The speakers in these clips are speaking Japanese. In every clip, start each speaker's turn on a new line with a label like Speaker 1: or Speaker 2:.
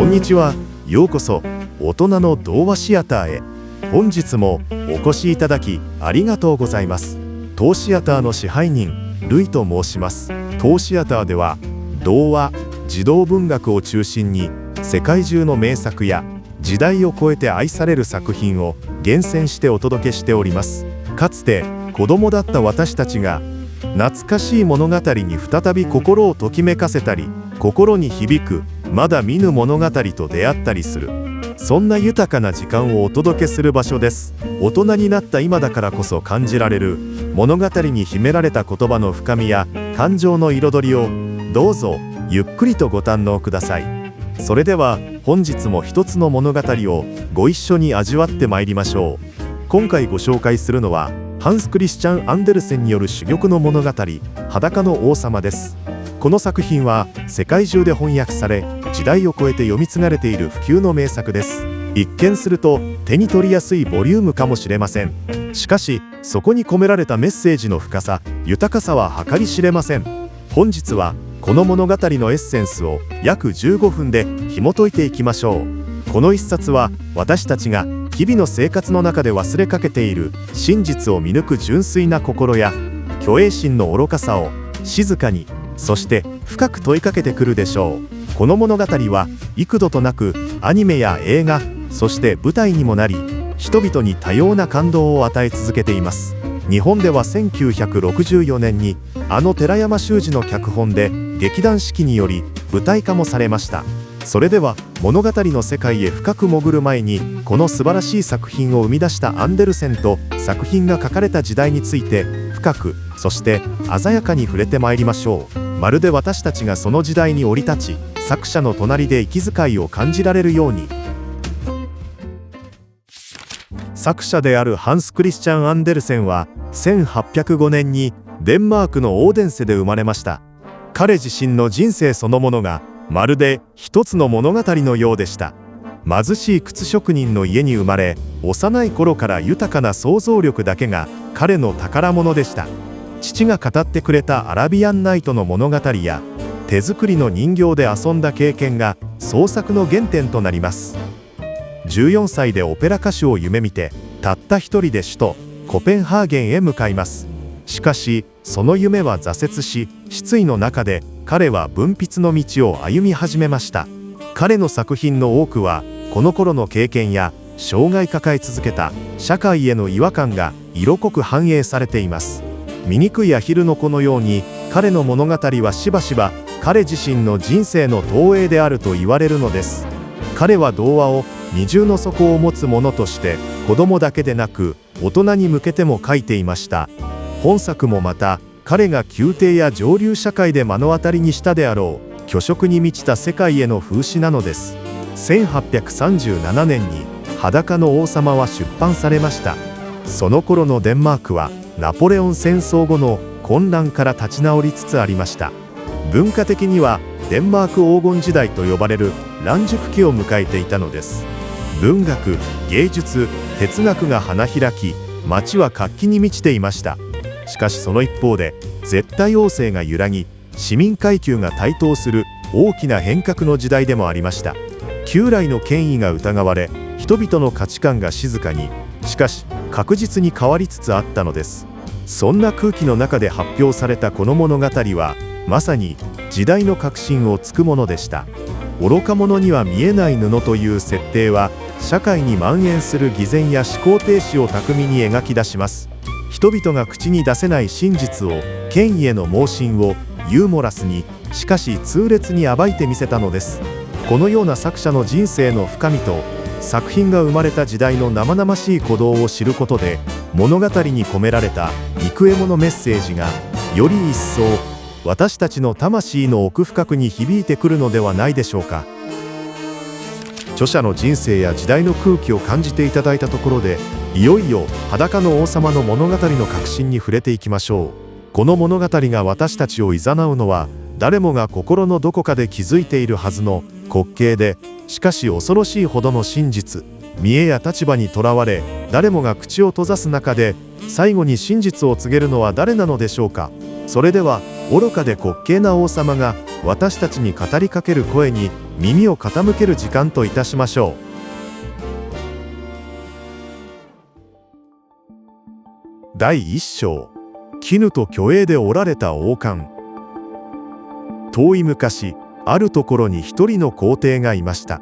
Speaker 1: んにちは。ようこそ大人の童話シアターへ。本日もお越しいただきありがとうございます。当シアターの支配人ルイと申します。当シアターでは童話、児童文学を中心に世界中の名作や時代を超えて愛される作品を厳選してお届けしております。かつて子供だった私たちが懐かしい物語に再び心をときめかせたり、心に響くまだ見ぬ物語と出会ったりする、そんな豊かな時間をお届けする場所です。大人になった今だからこそ感じられる物語に秘められた言葉の深みや感情の彩りをどうぞゆっくりとご堪能ください。それでは本日も一つの物語をご一緒に味わってまいりましょう。今回ご紹介するのはハンス・クリスチャン・アンデルセンによる珠玉の物語、裸の王様です。この作品は世界中で翻訳され、時代を超えて読み継がれている不朽の名作です。一見すると手に取りやすいボリュームかもしれません。しかしそこに込められたメッセージの深さ、豊かさは計り知れません。本日はこの物語のエッセンスを約15分で紐解いていきましょう。この一冊は私たちが日々の生活の中で忘れかけている真実を見抜く純粋な心や虚栄心の愚かさを静かに、そして深く問いかけてくるでしょう。この物語は幾度となくアニメや映画、そして舞台にもなり、人々に多様な感動を与え続けています。日本では1964年に寺山修司の脚本で劇団四季により舞台化もされました。それでは物語の世界へ深く潜る前に、この素晴らしい作品を生み出したアンデルセンと作品が書かれた時代について深く、そして鮮やかに触れてまいりましょう。まるで私たちがその時代に降り立ち、作者の隣で息遣いを感じられるように。作者であるハンス・クリスチャン・アンデルセンは1805年にデンマークのオーデンセで生まれました。彼自身の人生そのものがまるで一つの物語のようでした。貧しい靴職人の家に生まれ、幼い頃から豊かな想像力だけが彼の宝物でした。父が語ってくれたアラビアンナイトの物語や手作りの人形で遊んだ経験が創作の原点となります。14歳でオペラ歌手を夢見て、たった一人で首都コペンハーゲンへ向かいます。しかしその夢は挫折し、失意の中で彼は文筆の道を歩み始めました。彼の作品の多くはこの頃の経験や生涯抱え続けた社会への違和感が色濃く反映されています。醜いアヒルの子のように彼の物語はしばしば彼自身の人生の投影であると言われるのです。彼は童話を二重の底を持つものとして子供だけでなく大人に向けても書いていました。本作もまた彼が宮廷や上流社会で目の当たりにしたであろう虚飾に満ちた世界への風刺なのです。1837年に裸の王様は出版されました。その頃のデンマークはナポレオン戦争後の混乱から立ち直りつつありました。文化的にはデンマーク黄金時代と呼ばれる乱熟期を迎えていたのです。文学、芸術、哲学が花開き、街は活気に満ちていました。しかしその一方で絶対王政が揺らぎ、市民階級が台頭する大きな変革の時代でもありました。旧来の権威が疑われ、人々の価値観が静かに、しかし確実に変わりつつあったのです。そんな空気の中で発表されたこの物語はまさに時代の革新をつくものでした。愚か者には見えない布という設定は社会に蔓延する偽善や思考停止を巧みに描き出します。人々が口に出せない真実を、権威への盲信をユーモラスに、しかし痛烈に暴いてみせたのです。このような作者の人生の深みと作品が生まれた時代の生々しい鼓動を知ることで、物語に込められた幾重ものメッセージがより一層私たちの魂の奥深くに響いてくるのではないでしょうか。著者の人生や時代の空気を感じていただいたところで、いよいよ裸の王様の物語の核心に触れていきましょう。この物語が私たちを誘うのは、誰もが心のどこかで気づいているはずの滑稽で、しかし恐ろしいほどの真実、見栄や立場にとらわれ、誰もが口を閉ざす中で最後に真実を告げるのは誰なのでしょうか。それでは愚かで滑稽な王様が私たちに語りかける声に耳を傾ける時間といたしましょう。第1章、絹と虚栄で織られた王冠。遠い昔、あるところに一人の皇帝がいました。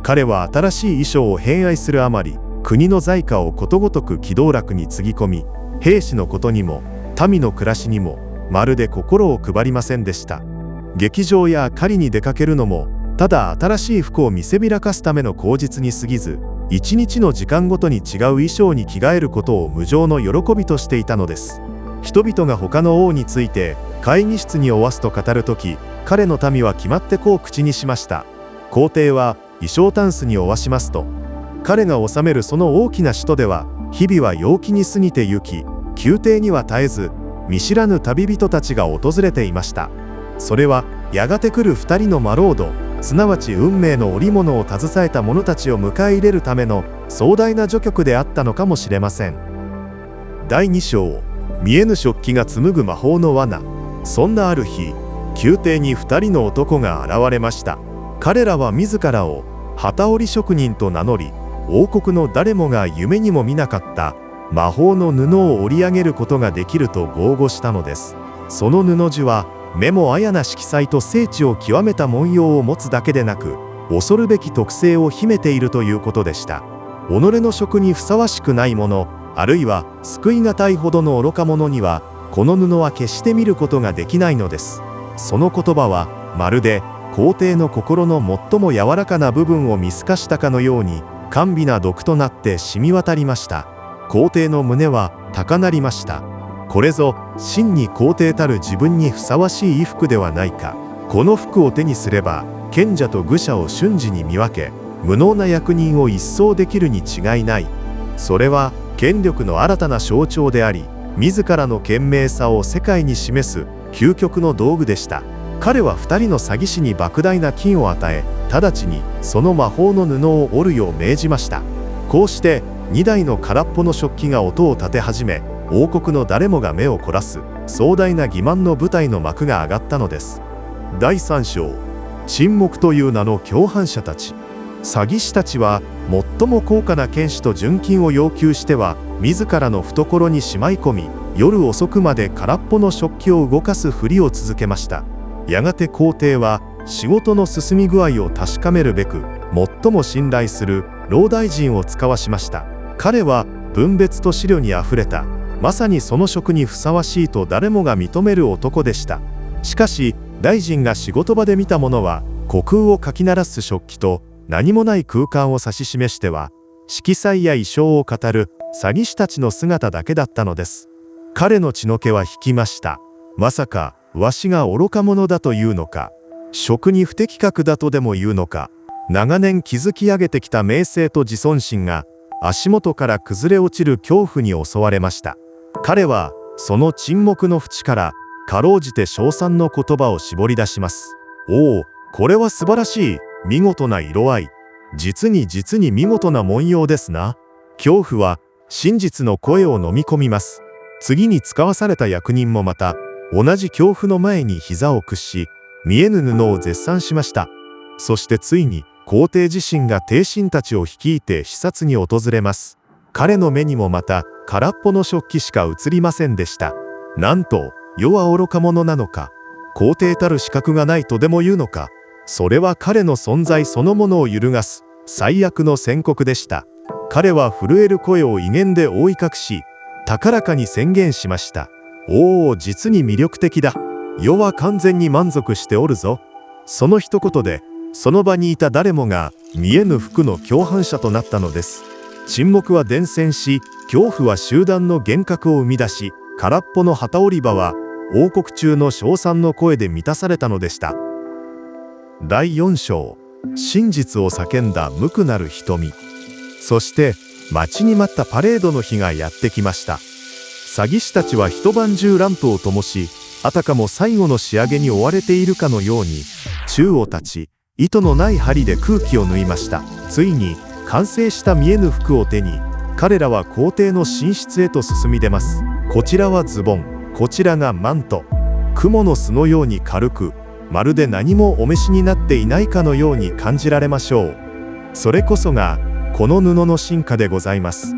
Speaker 1: 彼は新しい衣装を偏愛するあまり、国の財貨をことごとく鬼道楽につぎ込み、兵士のことにも民の暮らしにもまるで心を配りませんでした。劇場や狩りに出かけるのもただ新しい服を見せびらかすための口実に過ぎず、一日の時間ごとに違う衣装に着替えることを無上の喜びとしていたのです。人々が他の王について会議室におわすと語るとき、彼の民は決まってこう口にしました。皇帝は衣装タンスにおわしますと。彼が治めるその大きな首都では、日々は陽気に過ぎてゆき、宮廷には絶えず見知らぬ旅人たちが訪れていました。それはやがて来る2人の魔ロード、すなわち運命の織物を携えた者たちを迎え入れるための壮大な序曲であったのかもしれません。第2章、見えぬ食器が紡ぐ魔法の罠。そんなある日、宮廷に2人の男が現れました。彼らは自らを機織り職人と名乗り、王国の誰もが夢にも見なかった魔法の布を織り上げることができると豪語したのです。その布地は目もあやな色彩と精緻を極めた文様を持つだけでなく、恐るべき特性を秘めているということでした。己の職にふさわしくないもの、あるいは救いがたいほどの愚か者にはこの布は決して見ることができないのです。その言葉はまるで皇帝の心の最も柔らかな部分を見透かしたかのように、甘美な毒となって染み渡りました。皇帝の胸は高鳴りました。これぞ真に皇帝たる自分にふさわしい衣服ではないか。この服を手にすれば賢者と愚者を瞬時に見分け、無能な役人を一掃できるに違いない。それは権力の新たな象徴であり、自らの賢明さを世界に示す究極の道具でした。彼は2人の詐欺師に莫大な金を与え、直ちにその魔法の布を織るよう命じました。こうして2台の空っぽの食器が音を立て始め、王国の誰もが目を凝らす壮大な欺瞞の舞台の幕が上がったのです。第3章、沈黙という名の共犯者たち。詐欺師たちは最も高価な剣士と純金を要求しては、自らの懐にしまい込み、夜遅くまで空っぽの食器を動かすふりを続けました。やがて皇帝は仕事の進み具合を確かめるべく、最も信頼する老大臣を遣わしました。彼は分別と思慮にあふれた、まさにその職にふさわしいと誰もが認める男でした。しかし大臣が仕事場で見たものは、虚空をかき鳴らす食器と何もない空間を指し示しては、色彩や意匠を語る詐欺師たちの姿だけだったのです。彼の血の気は引きました。まさかわしが愚か者だというのか、職に不適格だとでも言うのか。長年築き上げてきた名声と自尊心が足元から崩れ落ちる恐怖に襲われました。彼はその沈黙の淵からかろうじて称賛の言葉を絞り出します。おお、これは素晴らしい、見事な色合い。実に見事な文様ですな。恐怖は真実の声を飲み込みます。次に使わされた役人もまた同じ恐怖の前に膝を屈し、見えぬ布を絶賛しました。そしてついに皇帝自身が帝臣たちを率いて視察に訪れます。彼の目にもまた空っぽの食器しか映りませんでした。なんと世は愚か者なのか、皇帝たる資格がないとでも言うのか。それは彼の存在そのものを揺るがす最悪の宣告でした。彼は震える声を威厳で覆い隠し、高らかに宣言しました。おお、実に魅力的だ。世は完全に満足しておるぞ。その一言でその場にいた誰もが見えぬ服の共犯者となったのです。沈黙は伝染し、恐怖は集団の幻覚を生み出し、空っぽの旗織り場は王国中の称賛の声で満たされたのでした。第4章、真実を叫んだ無垢なる瞳。そして待ちに待ったパレードの日がやってきました。詐欺師たちは一晩中ランプを灯し、あたかも最後の仕上げに追われているかのように宙を立ち、糸のない針で空気を縫いました。ついに完成した見えぬ服を手に、彼らは皇帝の寝室へと進み出ます。こちらはズボン、こちらがマント。蜘蛛の巣のように軽く、まるで何もお召しになっていないかのように感じられましょう。それこそがこの布の進化でございます。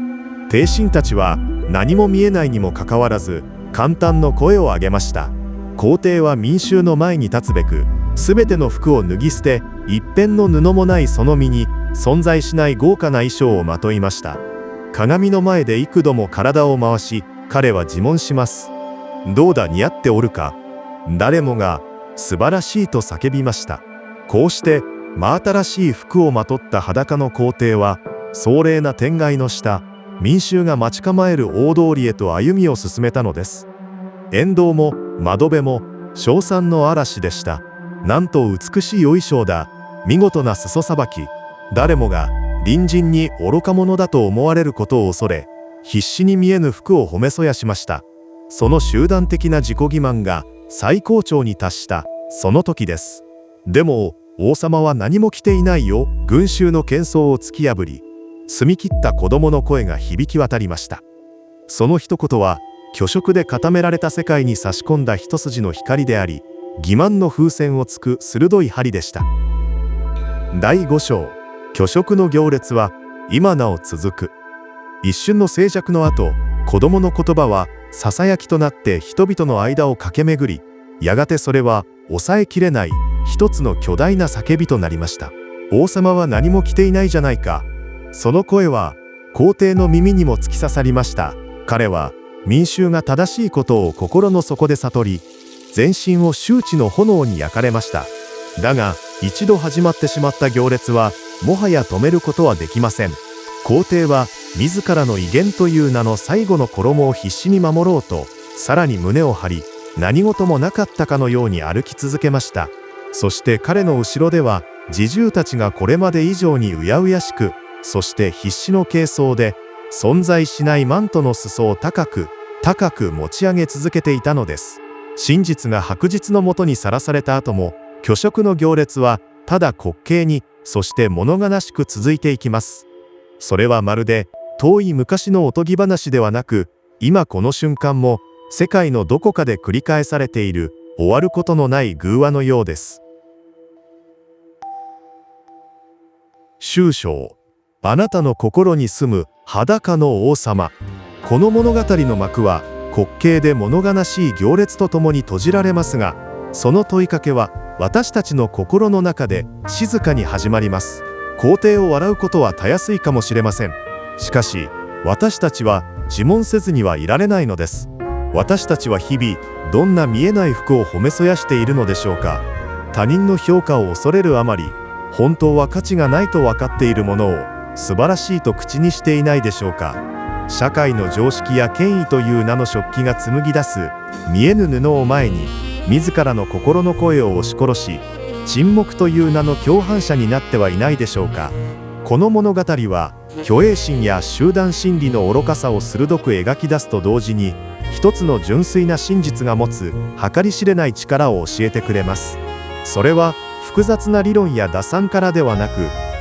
Speaker 1: 帝臣たちは何も見えないにもかかわらず感嘆の声を上げました。皇帝は民衆の前に立つべく、すべての服を脱ぎ捨て、一片の布もないその身に存在しない豪華な衣装をまといました。鏡の前で幾度も体を回し、彼は自問します。どうだ、似合っておるか。誰もが素晴らしいと叫びました。こうして真新しい服をまとった裸の皇帝は、壮麗な天蓋の下、民衆が待ち構える大通りへと歩みを進めたのです。沿道も窓辺も称賛の嵐でした。なんと美しいお衣装だ。見事な裾さばき。誰もが隣人に愚か者だと思われることを恐れ、必死に見えぬ服を褒めそやしました。その集団的な自己欺瞞が最高潮に達したその時です。でも王様は何も着ていないよ。群衆の喧騒を突き破り、澄み切った子供の声が響き渡りました。その一言は虚飾で固められた世界に差し込んだ一筋の光であり、欺瞞の風船を突く鋭い針でした。第5章、虚飾の行列は今なお続く。一瞬の静寂の後、子供の言葉はささやきとなって人々の間を駆け巡り、やがてそれは抑えきれない一つの巨大な叫びとなりました。王様は何も着ていないじゃないか。その声は皇帝の耳にも突き刺さりました。彼は民衆が正しいことを心の底で悟り、全身を羞恥の炎に焼かれました。だが一度始まってしまった行列はもはや止めることはできません。皇帝は自らの威厳という名の最後の衣を必死に守ろうと、さらに胸を張り、何事もなかったかのように歩き続けました。そして彼の後ろでは侍従たちがこれまで以上にうやうやしく、そして必死の軽装で存在しないマントの裾を高く高く持ち上げ続けていたのです。真実が白日の下にさらされた後も、虚飾の行列はただ滑稽に、そして物悲しく続いていきます。それはまるで遠い昔のおとぎ話ではなく、今この瞬間も世界のどこかで繰り返されている終わることのない偶話のようです。終章、あなたの心に住む裸の王様。この物語の幕は滑稽で物悲しい行列とともに閉じられますが、その問いかけは私たちの心の中で静かに始まります。皇帝を笑うことはたやすいかもしれません。しかし私たちは自問せずにはいられないのです。私たちは日々どんな見えない服を褒めそやしているのでしょうか。他人の評価を恐れるあまり、本当は価値がないと分かっているものを素晴らしいと口にしていないでしょうか。社会の常識や権威という名の食器が紡ぎ出す見えぬ布を前に、自らの心の声を押し殺し、沈黙という名の共犯者になってはいないでしょうか。この物語は虚栄心や集団心理の愚かさを鋭く描き出すと同時に、一つの純粋な真実が持つ計り知れない力を教えてくれます。それは複雑な理論や打算からではなく、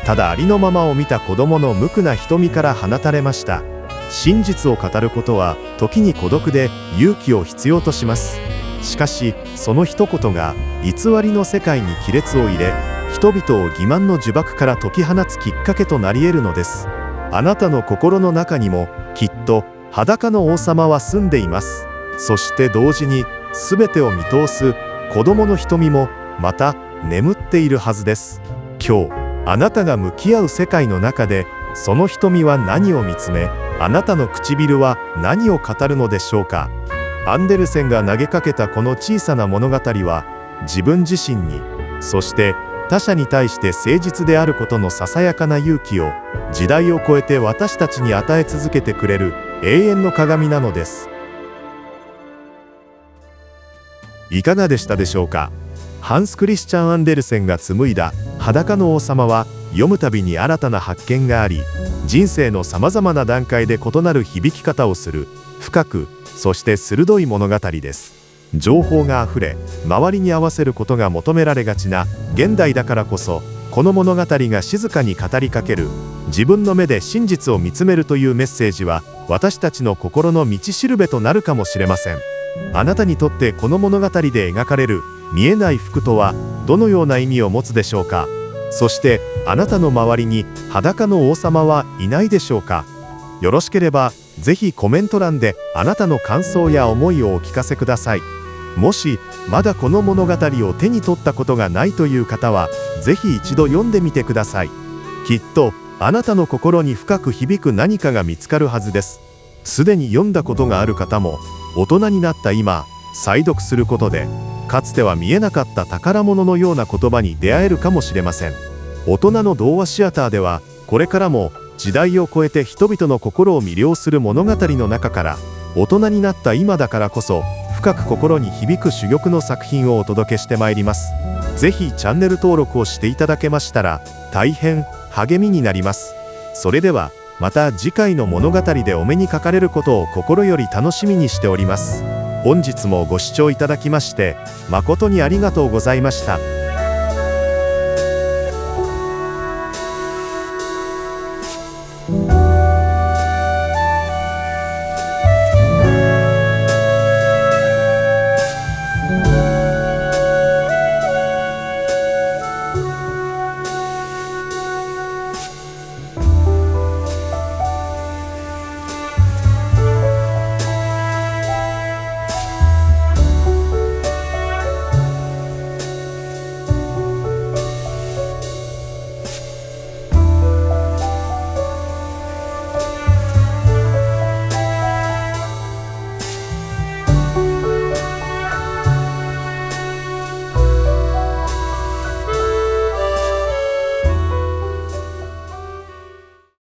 Speaker 1: ただありのままを見た子供の無垢な瞳から放たれました。真実を語ることは時に孤独で勇気を必要とします。しかしその一言が偽りの世界に亀裂を入れ、人々を欺瞞の呪縛から解き放つきっかけとなり得るのです。あなたの心の中にもきっと裸の王様は住んでいます。そして同時に全てを見通す子供の瞳もまた眠っているはずです。今日あなたが向き合う世界の中で、その瞳は何を見つめ、あなたの唇は何を語るのでしょうか。アンデルセンが投げかけたこの小さな物語は、自分自身に、そして他者に対して誠実であることのささやかな勇気を時代を超えて私たちに与え続けてくれる永遠の鏡なのです。いかがでしたでしょうか。ハンス・クリスチャン・アンデルセンが紡いだ裸の王様は、読むたびに新たな発見があり、人生のさまざまな段階で異なる響き方をする深く、そして鋭い物語です。情報があふれ、周りに合わせることが求められがちな現代だからこそ、この物語が静かに語りかける、自分の目で真実を見つめるというメッセージは、私たちの心の道しるべとなるかもしれません。あなたにとってこの物語で描かれる見えない服とはどのような意味を持つでしょうか。そしてあなたの周りに裸の王様はいないでしょうか。よろしければぜひコメント欄であなたの感想や思いをお聞かせください。もしまだこの物語を手に取ったことがないという方はぜひ一度読んでみてください。きっとあなたの心に深く響く何かが見つかるはずです。すでに読んだことがある方も大人になった今再読することでかつては見えなかった宝物のような言葉に出会えるかもしれません。大人の童話シアターではこれからも時代を超えて人々の心を魅了する物語の中から大人になった今だからこそ深く心に響く珠玉の作品をお届けしてまいります。ぜひチャンネル登録をしていただけましたら大変励みになります。それではまた次回の物語でお目にかかれることを心より楽しみにしております。本日もご視聴いただきまして誠にありがとうございました。